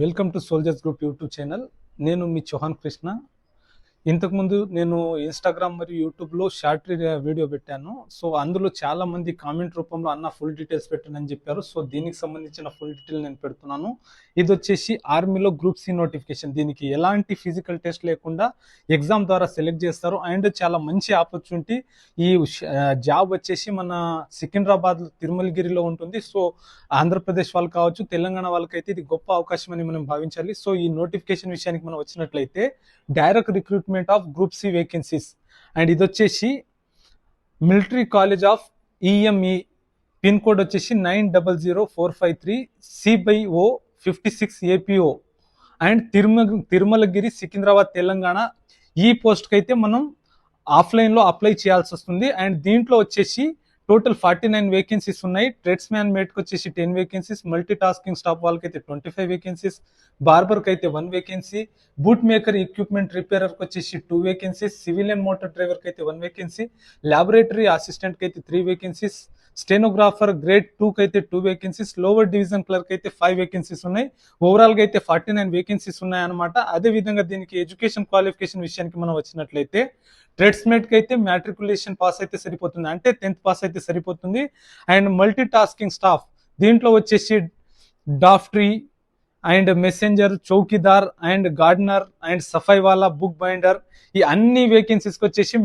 Welcome to soldiers group YouTube channel. నేను మీ చౌహాన్ కృష్ణ. ఇంతకుముందు నేను ఇన్స్టాగ్రామ్ మరియు యూట్యూబ్లో షార్ట్ వీడియో పెట్టాను. సో అందులో చాలా మంది కామెంట్ రూపంలో అన్న ఫుల్ డీటెయిల్స్ పెట్టానని చెప్పారు. సో దీనికి సంబంధించిన ఫుల్ డీటెయిల్ నేను పెడుతున్నాను. ఇది వచ్చేసి ఆర్మీలో గ్రూప్ సి నోటిఫికేషన్. దీనికి ఎలాంటి ఫిజికల్ టెస్ట్ లేకుండా ఎగ్జామ్ ద్వారా సెలెక్ట్ చేస్తారు. అండ్ చాలా మంచి ఆపర్చునిటీ. ఈ జాబ్ వచ్చేసి మన సికింద్రాబాద్ తిరుమలగిరిలో ఉంటుంది. సో ఆంధ్రప్రదేశ్ వాళ్ళు కావచ్చు, తెలంగాణ వాళ్ళకైతే ఇది గొప్ప అవకాశం అని మనం భావించాలి. సో ఈ నోటిఫికేషన్ విషయానికి మనం వచ్చినట్లయితే direct recruitment of group C vacancies. And ఇది వచ్చేసి military college of EME, pin code వచ్చేసి 900453 C/O 56 APO and Tirumalagiri Secunderabad Telangana. ఈ పోస్ట్కి అయితే మనం ఆఫ్లైన్లో అప్లై చేయాల్సి వస్తుంది. అండ్ దీంట్లో వచ్చేసి టోటల్ 49 వేకెన్సీస్ ఉన్నాయి. ట్రేడ్స్ మ్యాన్ మేట్కి వచ్చేసి 10 వేకెన్సీస్, మల్టీ టాస్కింగ్ స్టాఫ్ వాళ్ళకి అయితే 25 వేకెన్సీస్, బార్బర్కి అయితే 1 వేకెన్సీ, బూట్ మేకర్ ఎక్విప్మెంట్ రిపేరర్కి వచ్చేసి 2 వేకెన్సీస్, సివిలియన్ మోటార్ డ్రైవర్కి అయితే 1 వేకెన్సీ, ల్యాబొరేటరీ అసిస్టెంట్కి అయితే 3 వేకెన్సీస్, స్టెనోగ్రాఫర్ గ్రేడ్ 2కి అయితే 2 వేకెన్సీస్, లోవర్ డివిజన్ క్లర్క్ అయితే 5 వేకెన్సీస్ ఉన్నాయి. ఓవరాల్గా అయితే 49 వేకెన్సీస్ ఉన్నాయన్నమాట. అదేవిధంగా దీనికి ఎడ్యుకేషన్ క్వాలిఫికేషన్ విషయానికి మనం వచ్చినట్లయితే ట్రేడ్స్మేట్కి అయితే మ్యాట్రికులేషన్ పాస్ అయితే సరిపోతుంది, అంటే 10th పాస్ అయితే సరిపోతుంది. అండ్ మల్టీ టాస్కింగ్ స్టాఫ్ దీంట్లో వచ్చేసి daftry and messenger, chowkidar and gardener and safaiwala, book binder, ఈ అన్ని వేకెన్సీస్కి వచ్చేసి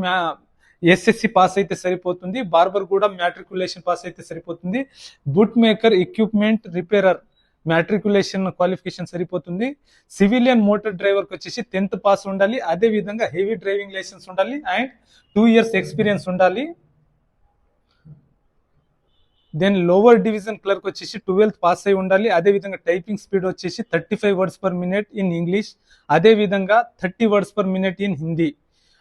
ఎస్ఎస్సి పాస్ అయితే సరిపోతుంది. బార్బర్ కూడా మ్యాట్రికులేషన్ పాస్ అయితే సరిపోతుంది. Boot maker equipment repairer matriculation qualification సరిపోతుంది. సివిలియన్ మోటార్ డ్రైవర్కి వచ్చేసి 10th పాస్ ఉండాలి. అదే విధంగా హెవీ డ్రైవింగ్ లైసెన్స్ ఉండాలి అండ్ 2 years ఎక్స్పీరియన్స్ ఉండాలి. దెన్ లోవర్ డివిజన్ క్లర్క్ వచ్చేసి 12th పాస్ అయి ఉండాలి. అదే విధంగా టైపింగ్ స్పీడ్ వచ్చేసి 35 words per minute in English, అదే విధంగా 30 words per minute in Hindi.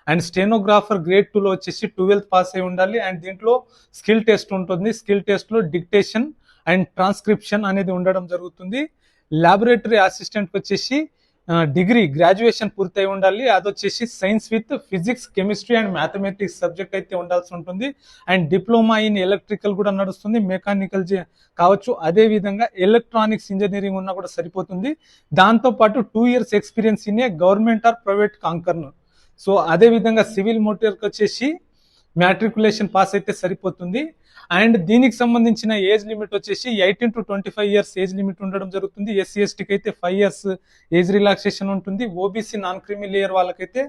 And stenographer grade 2లో వచ్చేసి 12th పాస్ అయి ఉండాలి. అండ్ దీంట్లో స్కిల్ టెస్ట్ ఉంటుంది. స్కిల్ టెస్ట్లో డిక్టేషన్ అండ్ ట్రాన్స్క్రిప్షన్ అనేది ఉండడం జరుగుతుంది. ల్యాబొరేటరీ అసిస్టెంట్కి వచ్చేసి డిగ్రీ గ్రాడ్యుయేషన్ పూర్తయి ఉండాలి. అది వచ్చేసి science with physics, chemistry and mathematics subject అయితే ఉండాల్సి ఉంటుంది. అండ్ డిప్లొమా ఇన్ ఎలక్ట్రికల్ కూడా నడుస్తుంది, మెకానికల్ కావచ్చు, అదే విధంగా ఎలక్ట్రానిక్స్ ఇంజనీరింగ్ ఉన్నా కూడా సరిపోతుంది. దాంతోపాటు 2 years experience in a government or private concern. So అదే విధంగా సివిల్ మోటార్కి వచ్చేసి మ్యాట్రికులేషన్ పాస్ అయితే సరిపోతుంది. అండ్ దీనికి సంబంధించిన ఏజ్ లిమిట్ వచ్చేసి 18 to 25 years ఏజ్ లిమిట్ ఉండడం జరుగుతుంది. ఎస్సీ ఎస్టీకి అయితే 5 years ఏజ్ రిలాక్సేషన్ ఉంటుంది. ఓబీసీ నాన్ క్రిమి లేయర్ వాళ్ళకైతే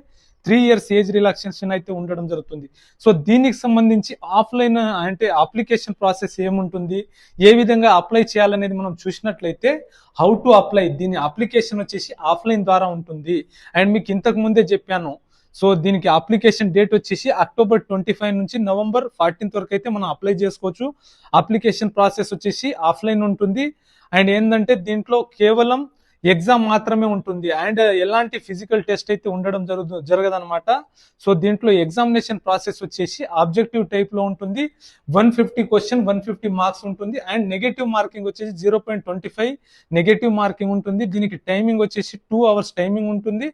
3 years ఏజ్ రిలాక్సేషన్ అయితే ఉండడం జరుగుతుంది. సో దీనికి సంబంధించి ఆఫ్లైన్ అంటే అప్లికేషన్ ప్రాసెస్ ఏముంటుంది, ఏ విధంగా అప్లై చేయాలనేది మనం చూసినట్లయితే హౌ టు అప్లై, దీని అప్లికేషన్ వచ్చేసి ఆఫ్లైన్ ద్వారా ఉంటుంది. అండ్ మీకు ఇంతకు ముందే చెప్పాను. సో దీనికి అప్లికేషన్ డేట్ వచ్చేసి October 25 నుంచి November 14 వరకు అయితే మనం అప్లై చేసుకోవచ్చు. అప్లికేషన్ ప్రాసెస్ వచ్చేసి ఆఫ్లైన్ ఉంటుంది. అండ్ ఏంటంటే దీంట్లో కేవలం ఎగ్జామ్ మాత్రమే ఉంటుంది. అండ్ ఎలాంటి ఫిజికల్ టెస్ట్ అయితే ఉండడం జరగదనమాట. సో దీంట్లో ఎగ్జామినేషన్ ప్రాసెస్ వచ్చేసి ఆబ్జెక్టివ్ టైప్లో ఉంటుంది. 150 క్వశ్చన్, 150 మార్క్స్ ఉంటుంది. అండ్ నెగటివ్ మార్కింగ్ వచ్చేసి 0.25 నెగటివ్ మార్కింగ్ ఉంటుంది. దీనికి టైమింగ్ వచ్చేసి 2 hours టైమింగ్ ఉంటుంది.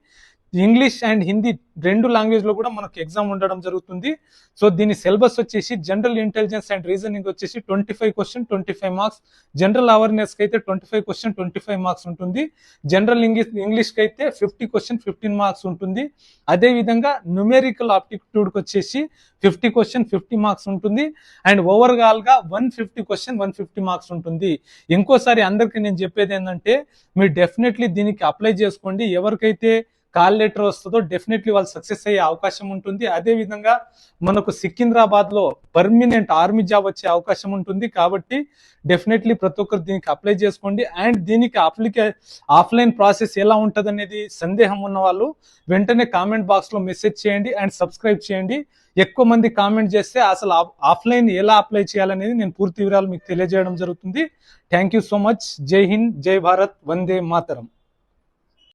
ఇంగ్లీష్ అండ్ హిందీ 2 లాంగ్వేజ్లో కూడా మనకు ఎగ్జామ్ ఉండడం జరుగుతుంది. సో దీని సిలబస్ వచ్చేసి జనరల్ ఇంటెలిజెన్స్ అండ్ రీజనింగ్ వచ్చేసి 25 క్వశ్చన్ 25 మార్క్స్, జనరల్ అవేర్నెస్కి అయితే 25 క్వశ్చన్ 25 మార్క్స్ ఉంటుంది. జనరల్ ఇంగ్లీష్కి అయితే 50 క్వశ్చన్ 15 మార్క్స్ ఉంటుంది. అదేవిధంగా న్యూమెరికల్ ఆప్టిట్యూడ్కి వచ్చేసి 50 క్వశ్చన్ 50 మార్క్స్ ఉంటుంది. అండ్ ఓవరాల్గా 150 క్వశ్చన్ 150 మార్క్స్ ఉంటుంది. ఇంకోసారి అందరికీ నేను చెప్పేది ఏంటంటే మీరు డెఫినెట్లీ దీనికి అప్లై చేసుకోండి. ఎవరికైతే కాల్ లెటర్ వస్తుందో డెఫినెట్లీ వాళ్ళు సక్సెస్ అయ్యే అవకాశం ఉంటుంది. అదేవిధంగా మనకు సికింద్రాబాద్లో పర్మనెంట్ ఆర్మీ జాబ్ వచ్చే అవకాశం ఉంటుంది. కాబట్టి డెఫినెట్లీ ప్రతి ఒక్కరు దీనికి అప్లై చేసుకోండి. అండ్ దీనికి ఆఫ్లైన్ ప్రాసెస్ ఎలా ఉంటుంది అనేది సందేహం ఉన్న వాళ్ళు వెంటనే కామెంట్ బాక్స్లో మెసేజ్ చేయండి అండ్ సబ్స్క్రైబ్ చేయండి. ఎక్కువ మంది కామెంట్ చేస్తే అసలు ఆఫ్లైన్ ఎలా అప్లై చేయాలనేది నేను పూర్తి వివరాలు మీకు తెలియజేయడం జరుగుతుంది. Thank you so much. జై హింద్, జై భారత్, వందే మాతరం.